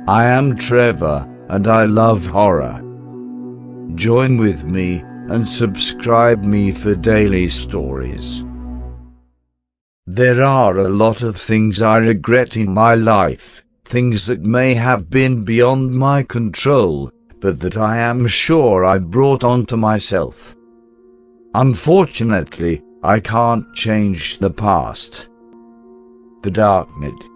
I am Trevor, and I love horror. Join with me and subscribe me for daily stories. There are a lot of things I regret in my life, things that may have been beyond my control, but that I am sure I brought onto myself. Unfortunately, I can't change the past. The Darknet.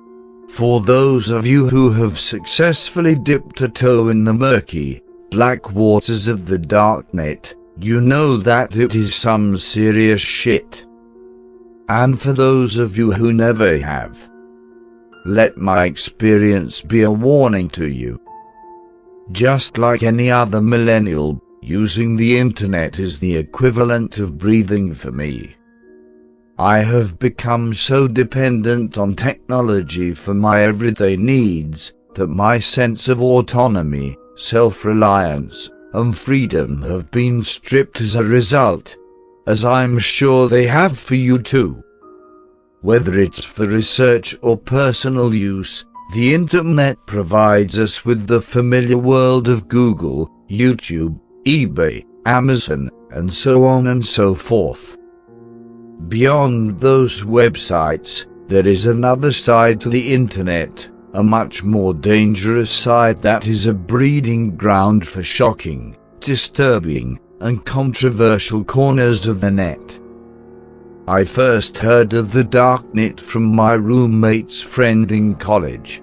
For those of you who have successfully dipped a toe in the murky, black waters of the Darknet, you know that it is some serious shit. And for those of you who never have, let my experience be a warning to you. Just like any other millennial, using the internet is the equivalent of breathing for me. I have become so dependent on technology for my everyday needs that my sense of autonomy, self-reliance, and freedom have been stripped as a result, as I'm sure they have for you too. Whether it's for research or personal use, the internet provides us with the familiar world of Google, YouTube, eBay, Amazon, and so on and so forth. Beyond those websites, there is another side to the internet, a much more dangerous side that is a breeding ground for shocking, disturbing, and controversial corners of the net. I first heard of the Darknet from my roommate's friend in college.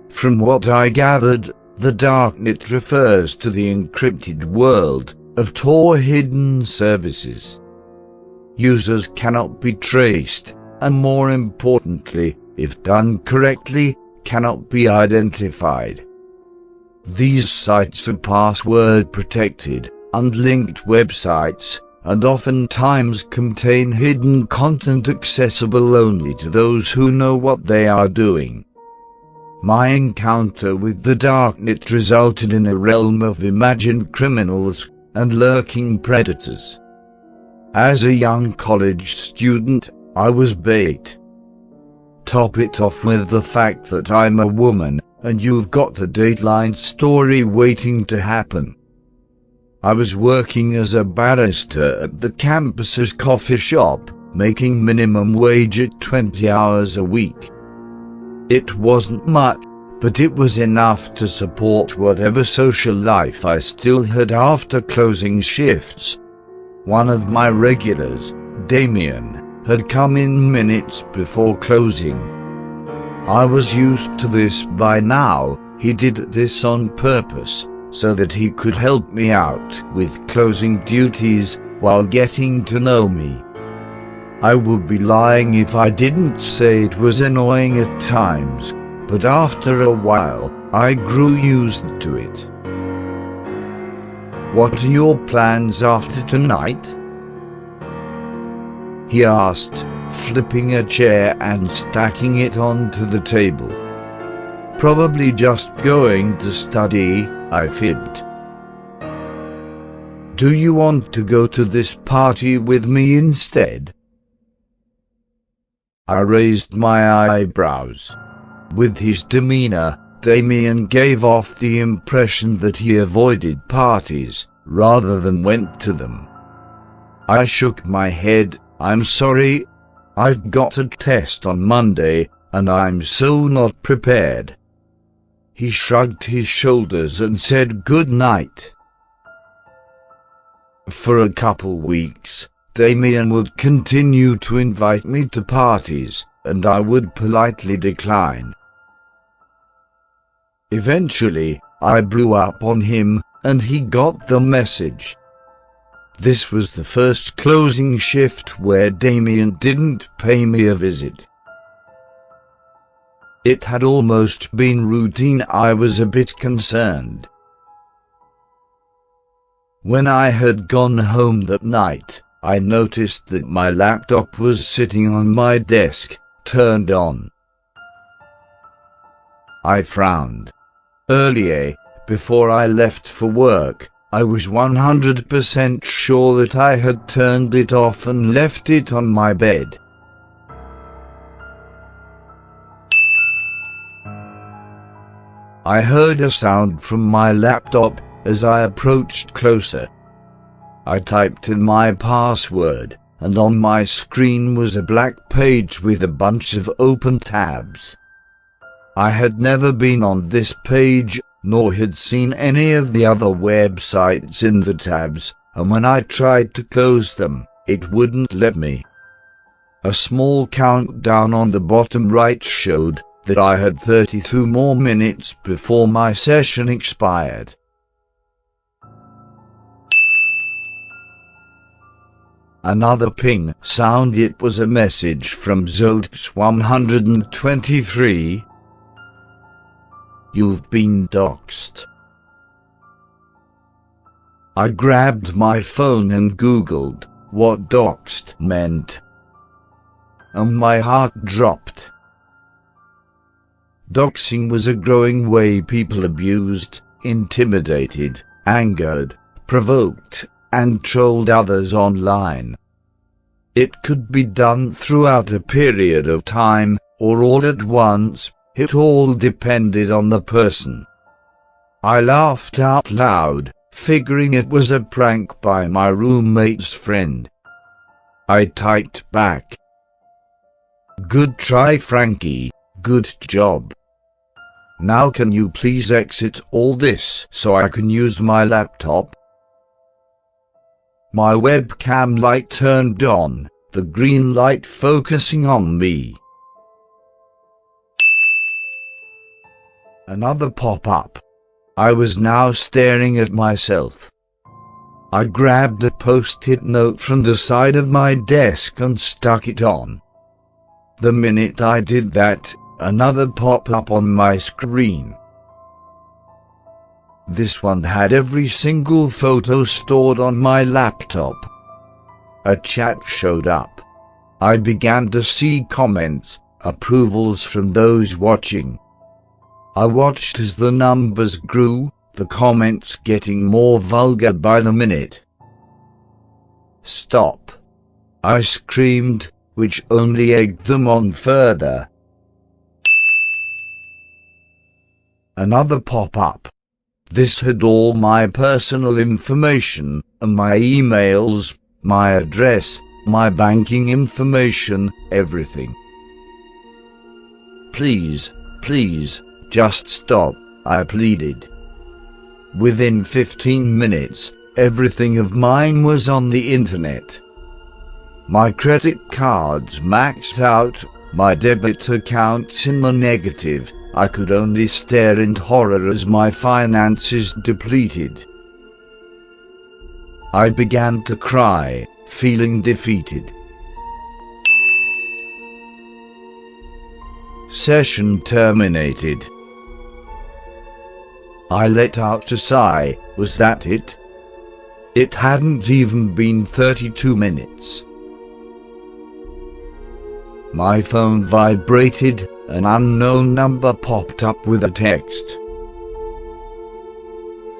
From what I gathered, the Darknet refers to the encrypted world of Tor hidden services. Users cannot be traced, and more importantly, if done correctly, cannot be identified. These sites are password protected, unlinked websites, and oftentimes contain hidden content accessible only to those who know what they are doing. My encounter with the Darknet resulted in a realm of imagined criminals and lurking predators. As a young college student, I was bait. Top it off with the fact that I'm a woman, and you've got a Dateline story waiting to happen. I was working as a barista at the campus's coffee shop, making minimum wage at 20 hours a week. It wasn't much, but it was enough to support whatever social life I still had after closing shifts. One of my regulars, Damien, had come in minutes before closing. I was used to this by now. He did this on purpose, so that he could help me out with closing duties while getting to know me. I would be lying if I didn't say it was annoying at times, but after a while, I grew used to it. What are your plans after tonight? He asked, flipping a chair and stacking it onto the table. Probably just going to study, I fibbed. Do you want to go to this party with me instead? I raised my eyebrows. With his demeanor, Damien gave off the impression that he avoided parties, rather than went to them. I shook my head. I'm sorry. I've got a test on Monday, and I'm so not prepared. He shrugged his shoulders and said good night. For a couple weeks, Damien would continue to invite me to parties, and I would politely decline. Eventually, I blew up on him, and he got the message. This was the first closing shift where Damien didn't pay me a visit. It had almost been routine. I was a bit concerned. When I had gone home that night, I noticed that my laptop was sitting on my desk, turned on. I frowned. Earlier, before I left for work, I was 100% sure that I had turned it off and left it on my bed. I heard a sound from my laptop as I approached closer. I typed in my password, and on my screen was a black page with a bunch of open tabs. I had never been on this page, nor had seen any of the other websites in the tabs, and when I tried to close them, it wouldn't let me. A small countdown on the bottom right showed that I had 32 more minutes before my session expired. Another ping sound. It was a message from Zolx123. You've been doxxed. I grabbed my phone and Googled what doxxed meant, and my heart dropped. Doxing was a growing way people abused, intimidated, angered, provoked, and trolled others online. It could be done throughout a period of time, or all at once. It all depended on the person. I laughed out loud, figuring it was a prank by my roommate's friend. I typed back, "Good try, Frankie, good job. Now can you please exit all this so I can use my laptop?" My webcam light turned on, the green light focusing on me. Another pop-up. I was now staring at myself. I grabbed a post-it note from the side of my desk and stuck it on. The minute I did that, another pop-up on my screen. This one had every single photo stored on my laptop. A chat showed up. I began to see comments, approvals from those watching. I watched as the numbers grew, the comments getting more vulgar by the minute. "Stop!" I screamed, which only egged them on further. Another pop-up. This had all my personal information, and my emails, my address, my banking information, everything. "Please, please, just stop," I pleaded. Within 15 minutes, everything of mine was on the internet. My credit cards maxed out, my debit accounts in the negative. I could only stare in horror as my finances depleted. I began to cry, feeling defeated. Session terminated. I let out a sigh. Was that it? It hadn't even been 32 minutes. My phone vibrated. An unknown number popped up with a text.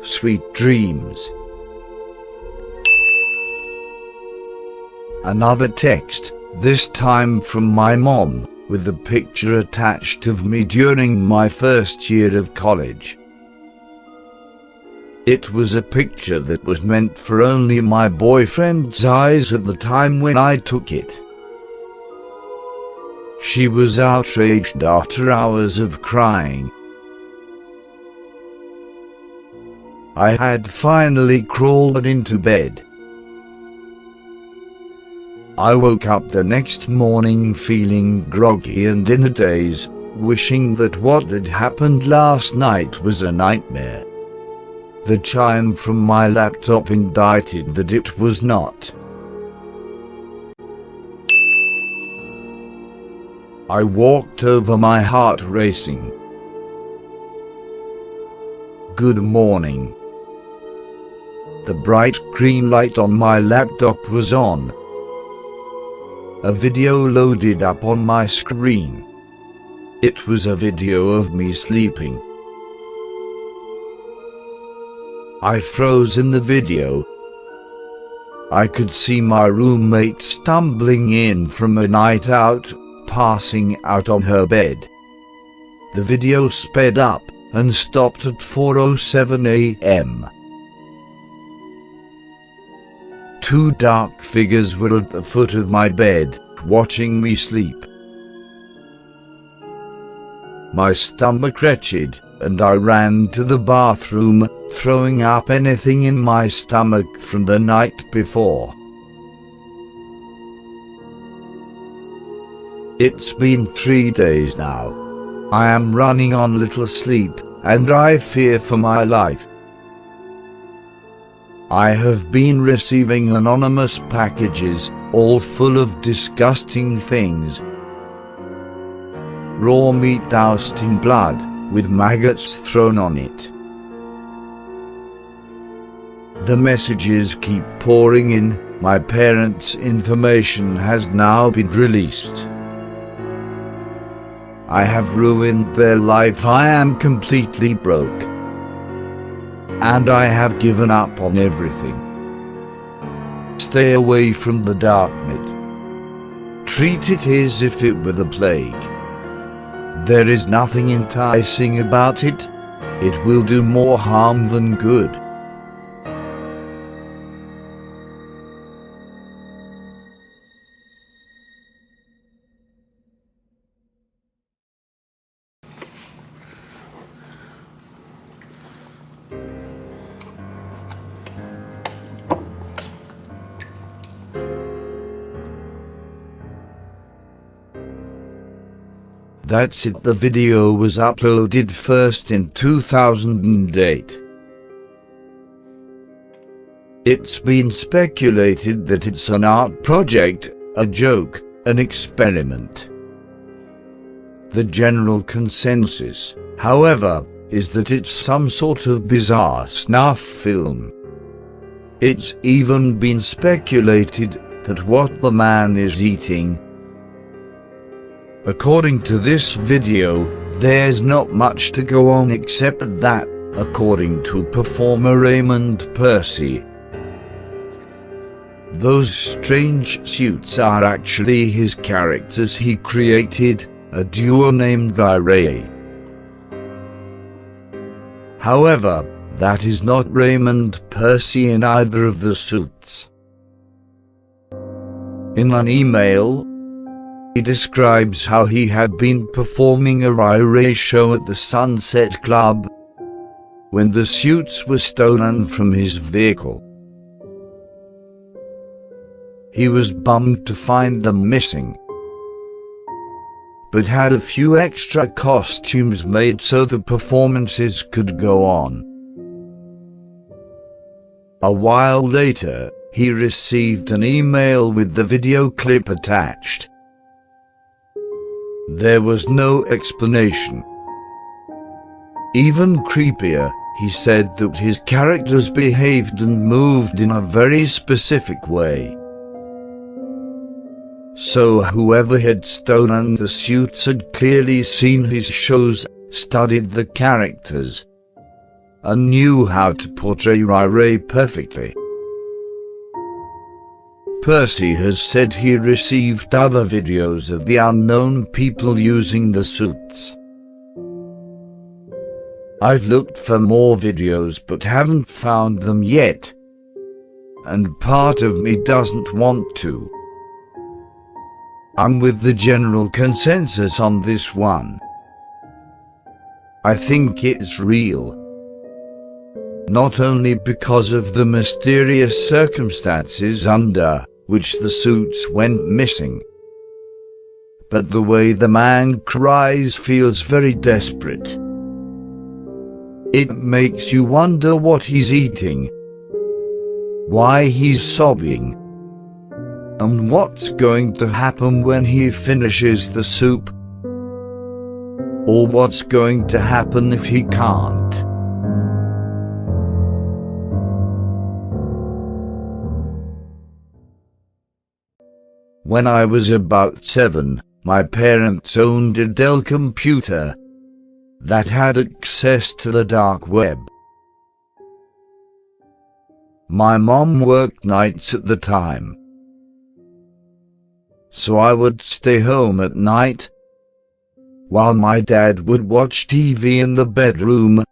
"Sweet dreams." Another text, this time from my mom, with a picture attached of me during my first year of college. It was a picture that was meant for only my boyfriend's eyes at the time when I took it. She was outraged after hours of crying. I had finally crawled into bed. I woke up the next morning feeling groggy and in a daze, wishing that what had happened last night was a nightmare. The chime from my laptop indicated that it was not. I walked over, my heart racing. Good morning. The bright green light on my laptop was on. A video loaded up on my screen. It was a video of me sleeping. I froze in the video. I could see my roommate stumbling in from a night out, passing out on her bed. The video sped up, and stopped at 4:07 a.m. Two dark figures were at the foot of my bed, watching me sleep. My stomach retched, and I ran to the bathroom, throwing up anything in my stomach from the night before. It's been 3 days now. I am running on little sleep, and I fear for my life. I have been receiving anonymous packages, all full of disgusting things. Raw meat doused in blood, with maggots thrown on it. The messages keep pouring in. My parents' information has now been released. I have ruined their life. I am completely broke. And I have given up on everything. Stay away from the darknet. Treat it as if it were the plague. There is nothing enticing about it. It will do more harm than good. That's it. The video was uploaded first in 2008. It's been speculated that it's an art project, a joke, an experiment. The general consensus, however, is that it's some sort of bizarre snuff film. It's even been speculated that what the man is eating. According to this video, there's not much to go on except that, according to performer Raymond Percy, those strange suits are actually his characters he created, a duo named Ray. However, that is not Raymond Percy in either of the suits. In an email, he describes how he had been performing a Ray show at the Sunset Club when the suits were stolen from his vehicle. He was bummed to find them missing, but had a few extra costumes made so the performances could go on. A while later, he received an email with the video clip attached. There was no explanation. Even creepier, he said that his characters behaved and moved in a very specific way. So whoever had stolen the suits had clearly seen his shows, studied the characters, and knew how to portray Ray perfectly. Percy has said he received other videos of the unknown people using the suits. I've looked for more videos but haven't found them yet, and part of me doesn't want to. I'm with the general consensus on this one. I think it's real. Not only because of the mysterious circumstances under which the suits went missing, but the way the man cries feels very desperate. It makes you wonder what he's eating, why he's sobbing, and what's going to happen when he finishes the soup, or what's going to happen if he can't. When I was about 7, my parents owned a Dell computer that had access to the dark web. My mom worked nights at the time, so I would stay home at night, while my dad would watch TV in the bedroom,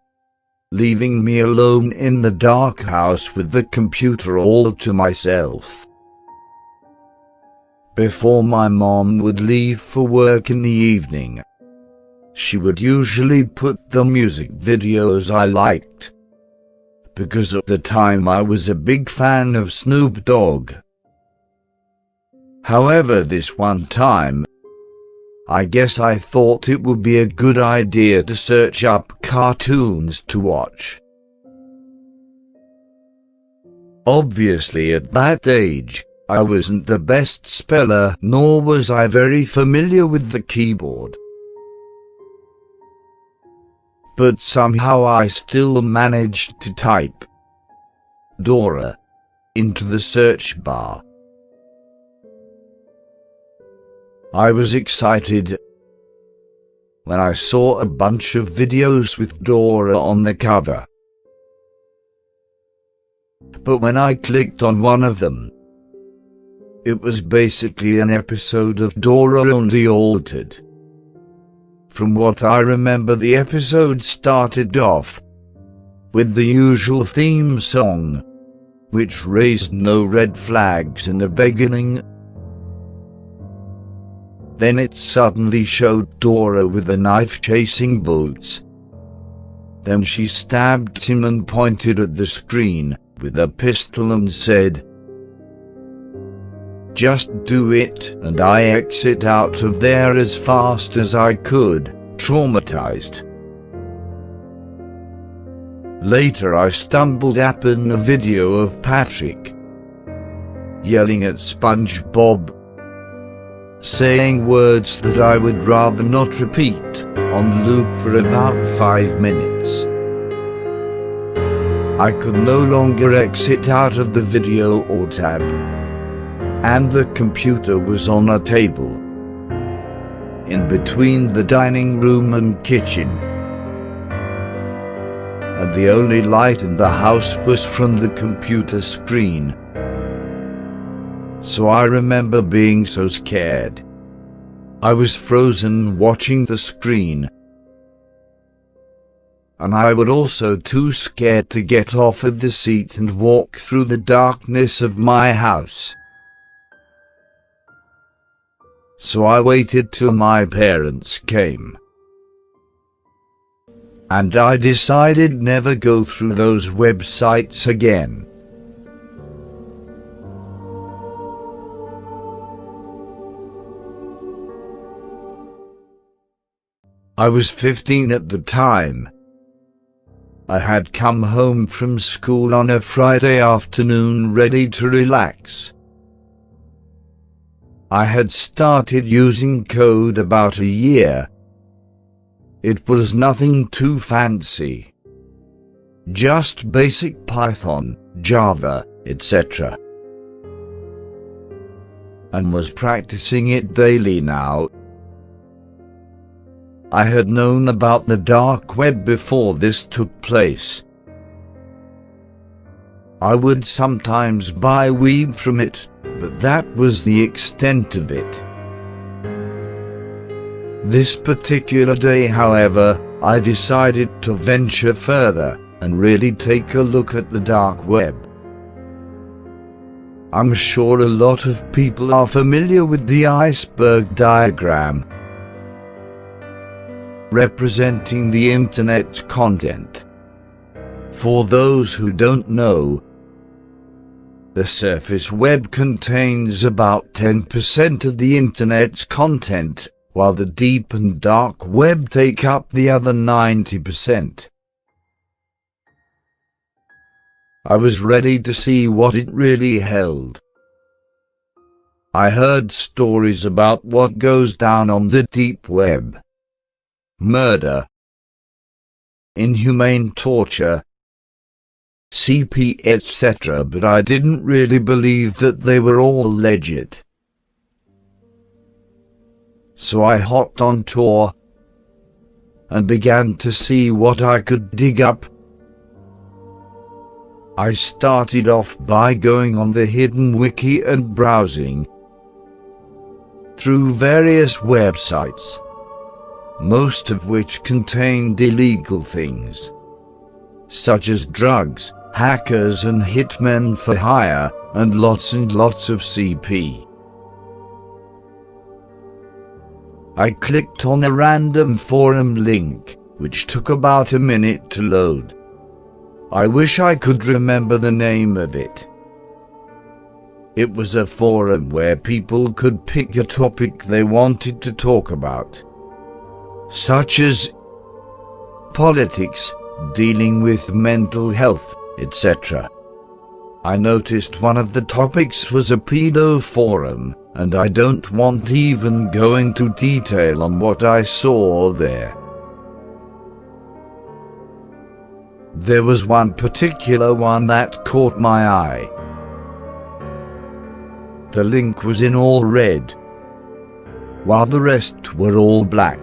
leaving me alone in the dark house with the computer all to myself. Before my mom would leave for work in the evening, she would usually put the music videos I liked, because at the time I was a big fan of Snoop Dogg. However, this one time, I guess I thought it would be a good idea to search up cartoons to watch. Obviously, at that age, I wasn't the best speller, nor was I very familiar with the keyboard. But somehow I still managed to type Dora into the search bar. I was excited when I saw a bunch of videos with Dora on the cover. But when I clicked on one of them, it was basically an episode of Dora only altered. From what I remember, the episode started off with the usual theme song, which raised no red flags in the beginning. Then it suddenly showed Dora with a knife chasing Boots. Then she stabbed him and pointed at the screen with a pistol and said, "Just do it," and I exit out of there as fast as I could, traumatized. Later I stumbled upon a video of Patrick yelling at SpongeBob, saying words that I would rather not repeat, on loop for about 5 minutes. I could no longer exit out of the video or tab, and the computer was on a table in between the dining room and kitchen, and the only light in the house was from the computer screen. So I remember being so scared. I was frozen watching the screen, and I was also too scared to get off of the seat and walk through the darkness of my house. So I waited till my parents came, and I decided never go through those websites again. I was 15 at the time. I had come home from school on a Friday afternoon ready to relax. I had started using code about a year. It was nothing too fancy, just basic Python, Java, etc., and was practicing it daily now. I had known about the dark web before this took place. I would sometimes buy weed from it, but that was the extent of it. This particular day, however, I decided to venture further and really take a look at the dark web. I'm sure a lot of people are familiar with the iceberg diagram, representing the internet's content. For those who don't know, the surface web contains about 10% of the internet's content, while the deep and dark web take up the other 90%. I was ready to see what it really held. I heard stories about what goes down on the deep web: murder, inhumane torture, CP, etc., but I didn't really believe that they were all legit. So I hopped on Tor and began to see what I could dig up. I started off by going on the hidden wiki and browsing through various websites. most of which contained illegal things, such as drugs, hackers and hitmen for hire, and lots of CP. I clicked on a random forum link, which took about a minute to load. I wish I could remember the name of it. It was a forum where people could pick a topic they wanted to talk about, such as politics, dealing with mental health, etc. I noticed one of the topics was a pedo forum, and I don't want to even go into detail on what I saw there. There was one particular one that caught my eye. The link was in all red, while the rest were all black.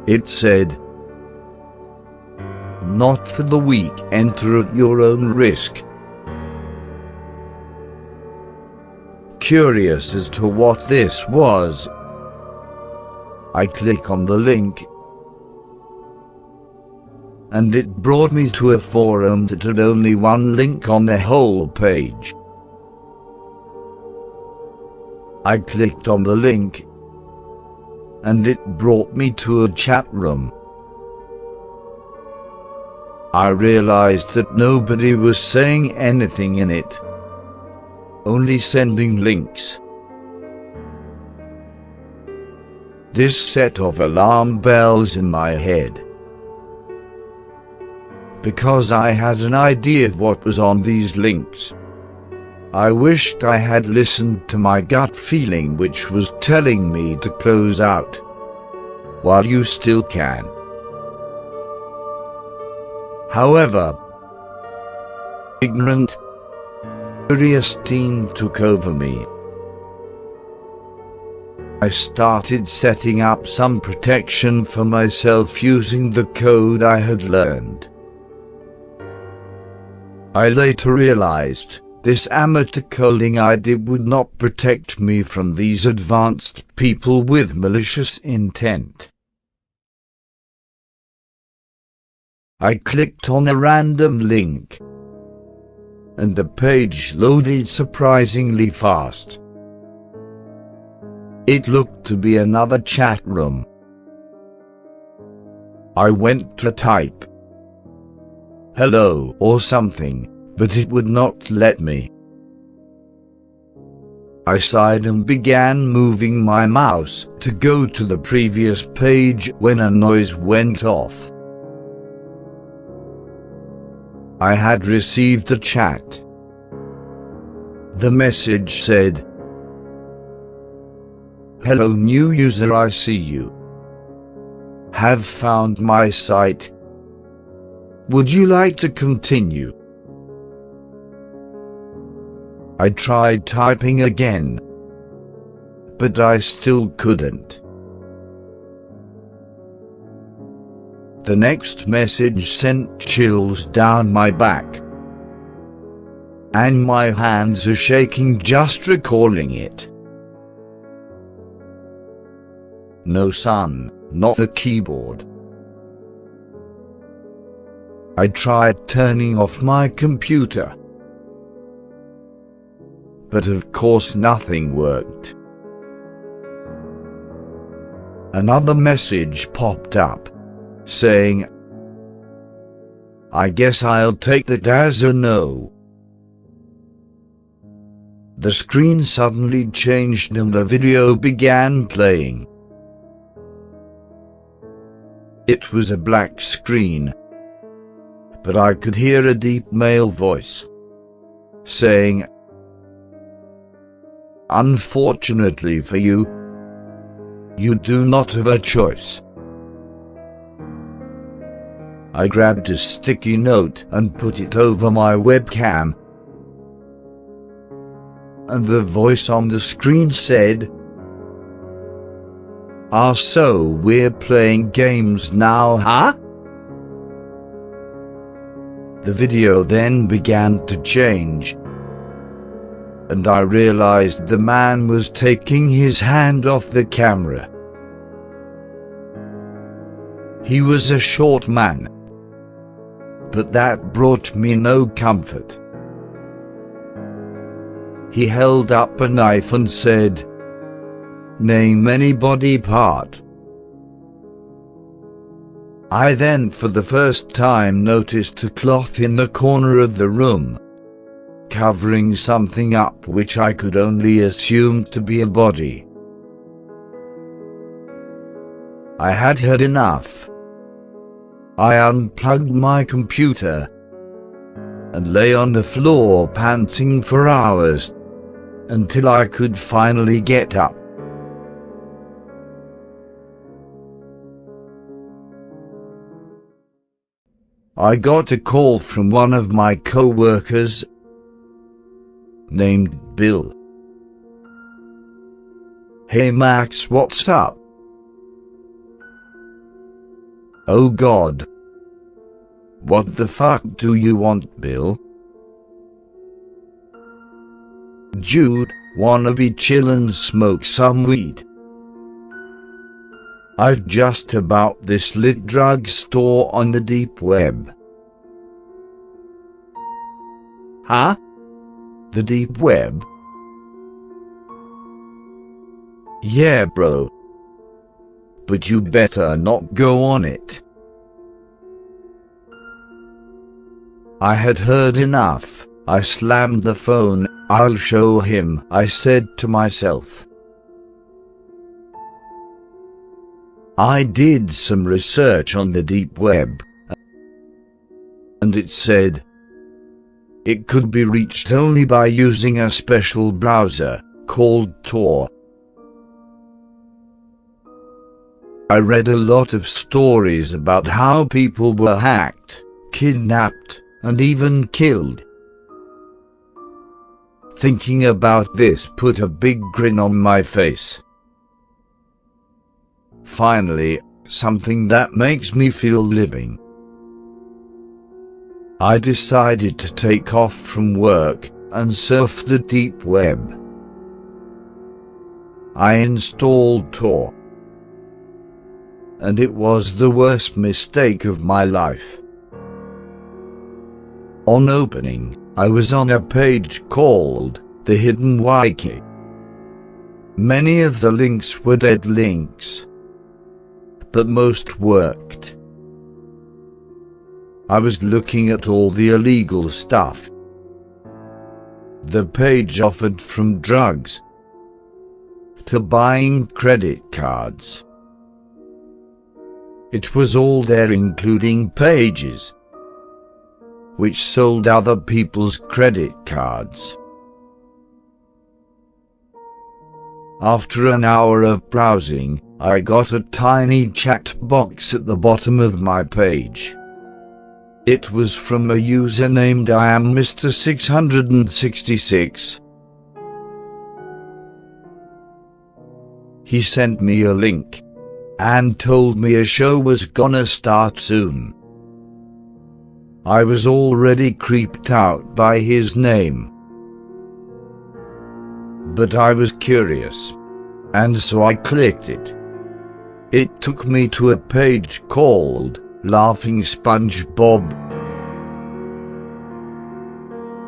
It said, "Not for the weak, enter at your own risk." Curious as to what this was, I click on the link, and it brought me to a forum that had only one link on the whole page. I clicked on the link, and it brought me to a chat room. I realized that nobody was saying anything in it, only sending links. This set off alarm bells in my head, because I had an idea of what was on these links. I wished I had listened to my gut feeling, which was telling me to close out while you still can. However, ignorant, curiosity took over me. I started setting up some protection for myself using the code I had learned. I later realized this amateur coding I did would not protect me from these advanced people with malicious intent. I clicked on a random link, and the page loaded surprisingly fast. It looked to be another chat room. I went to type "hello" or something, but it would not let me. I sighed and began moving my mouse to go to the previous page when a noise went off. I had received a chat. The message said, "Hello new user, I see you have found my site. Would you like to continue?" I tried typing again, but I still couldn't. The next message sent chills down my back, and my hands are shaking just recalling it. No son, not the keyboard. I tried turning off my computer, but of course nothing worked. Another message popped up, saying, "I guess I'll take that as a no." The screen suddenly changed and the video began playing. It was a black screen, but I could hear a deep male voice saying, "Unfortunately for you, you do not have a choice." I grabbed a sticky note and put it over my webcam, and the voice on the screen said, "Ah, so we're playing games now, huh?" The video then began to change, and I realized the man was taking his hand off the camera. He was a short man, but that brought me no comfort. He held up a knife and said, "Name any body part." I then for the first time noticed a cloth in the corner of the room, covering something up which I could only assume to be a body. I had had enough. I unplugged my computer and lay on the floor panting for hours, until I could finally get up. I got a call from one of my co-workers named Bill. "Hey Max, what's up?" "Oh God. What the fuck do you want, Bill?" "Dude, wanna be chill and smoke some weed? I've just about this lit drug store on the deep web." "Huh? The deep web?" "Yeah, bro. But you better not go on it." I had heard enough. I slammed the phone. "I'll show him," I said to myself. I did some research on the deep web, and it said it could be reached only by using a special browser called Tor. I read a lot of stories about how people were hacked, kidnapped, and even killed. Thinking about this put a big grin on my face. Finally, something that makes me feel living. I decided to take off from work and surf the deep web. I installed Tor, and it was the worst mistake of my life. On opening, I was on a page called The Hidden Wiki. Many of the links were dead links, but most worked. I was looking at all the illegal stuff. The page offered from drugs to buying credit cards. It was all there, including pages which sold other people's credit cards. After an hour of browsing, I got a tiny chat box at the bottom of my page. It was from a user named I am Mr. 666. He sent me a link and told me a show was gonna start soon. I was already creeped out by his name, but I was curious, and so I clicked it. It took me to a page called Laughing SpongeBob.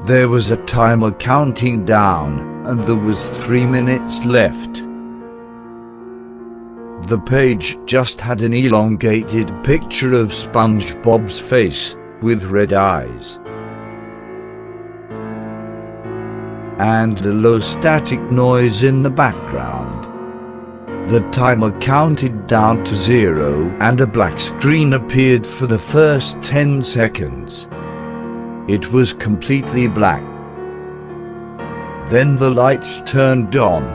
There was a timer counting down, and there was 3 minutes left. The page just had an elongated picture of SpongeBob's face with red eyes, and a low static noise in the background. The timer counted down to 0 and a black screen appeared for the first 10 seconds. It was completely black. Then the lights turned on,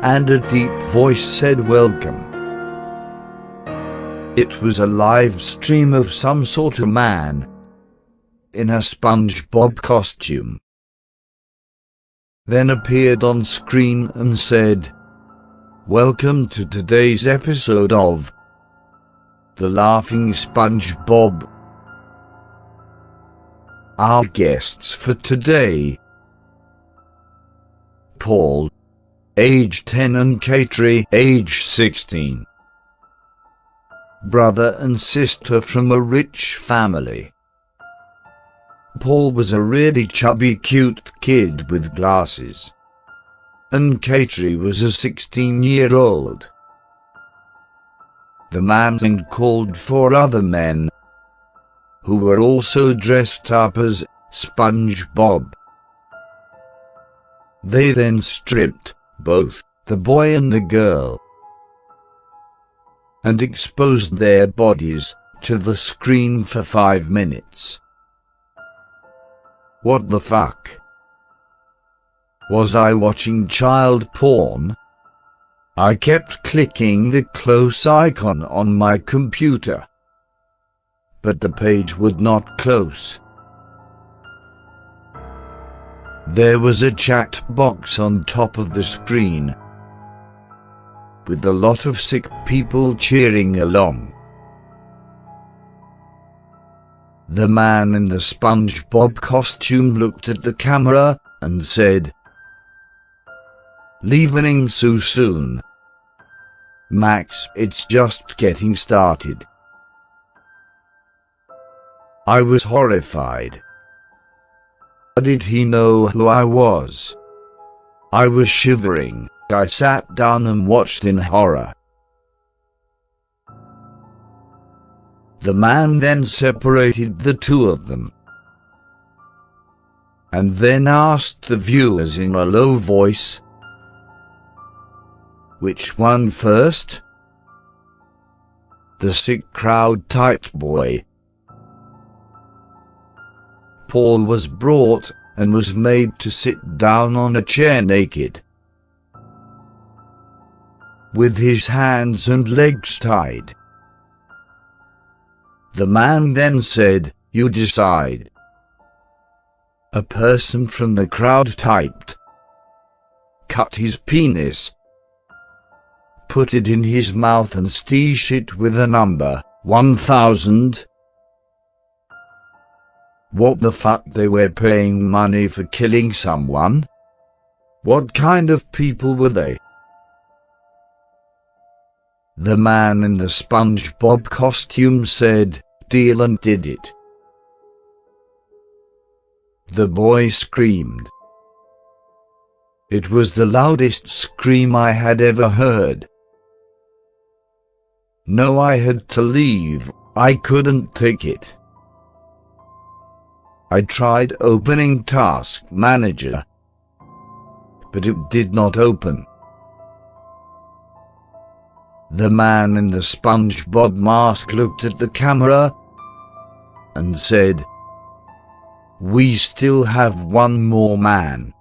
and a deep voice said, "Welcome." It was a live stream of some sort of man in a SpongeBob costume. Then appeared on screen and said, "Welcome to today's episode of The Laughing SpongeBob. Our guests for today Paul, age 10, and Katri, age 16. Brother and sister from a rich family. Paul was a really chubby, cute kid with glasses, and Katri was a 16-year-old. The man called 4 other men, who were also dressed up as SpongeBob. They then stripped both the boy and the girl and exposed their bodies to the screen for 5 minutes. What the fuck? Was I watching child porn? I kept clicking the close icon on my computer, but the page would not close. There was a chat box on top of the screen, with a lot of sick people cheering along. The man in the SpongeBob costume looked at the camera and said, "Leaving so soon? Max, it's just getting started." I was horrified. How did he know who I was? I was shivering. I sat down and watched in horror. The man then separated the two of them, and then asked the viewers in a low voice, "Which one first?" The sick crowd typed boy. Paul was brought and was made to sit down on a chair naked, with his hands and legs tied. The man then said, "You decide." A person from the crowd typed, "Cut his penis, put it in his mouth and steesh it with a number, 1000. What the fuck, they were paying money for killing someone? What kind of people were they? The man in the SpongeBob costume said, "Deal," and did it. The boy screamed. It was the loudest scream I had ever heard. No, I had to leave. I couldn't take it. I tried opening Task Manager, but it did not open. The man in the SpongeBob mask looked at the camera and said, "We still have one more man."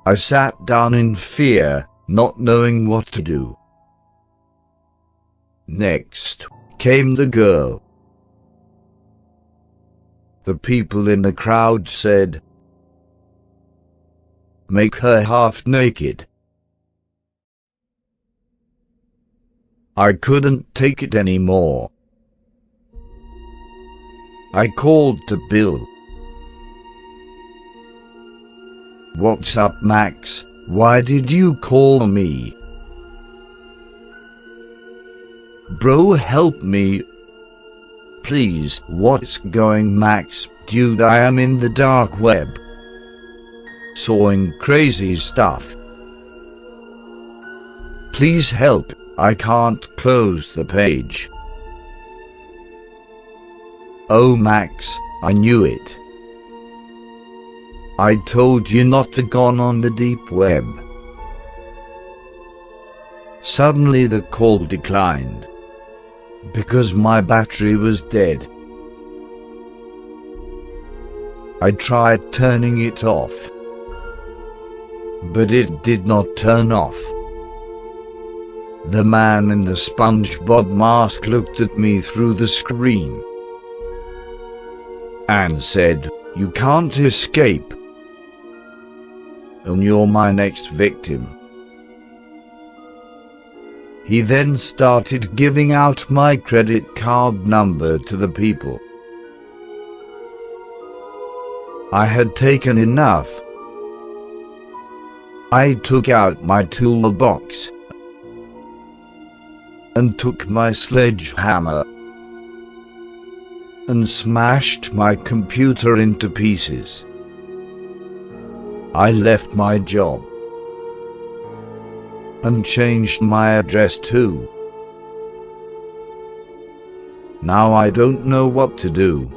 I sat down in fear, not knowing what to do. Next came the girl. The people in the crowd said, "Make her half naked." I couldn't take it anymore. I called to Bill. "What's up, Max? Why did you call me?" "Bro, help me. Please, what's going, Max? Dude, I am in the dark web, sawing crazy stuff. Please help, I can't close the page." "Oh, Max, I knew it. I told you not to go on the deep web." Suddenly the call declined, because my battery was dead. I tried turning it off, but it did not turn off. The man in the SpongeBob mask looked at me through the screen and said, "You can't escape, and you're my next victim." He then started giving out my credit card number to the people. I had taken enough. I took out my toolbox and took my sledgehammer and smashed my computer into pieces. I left my job and changed my address too. Now I don't know what to do.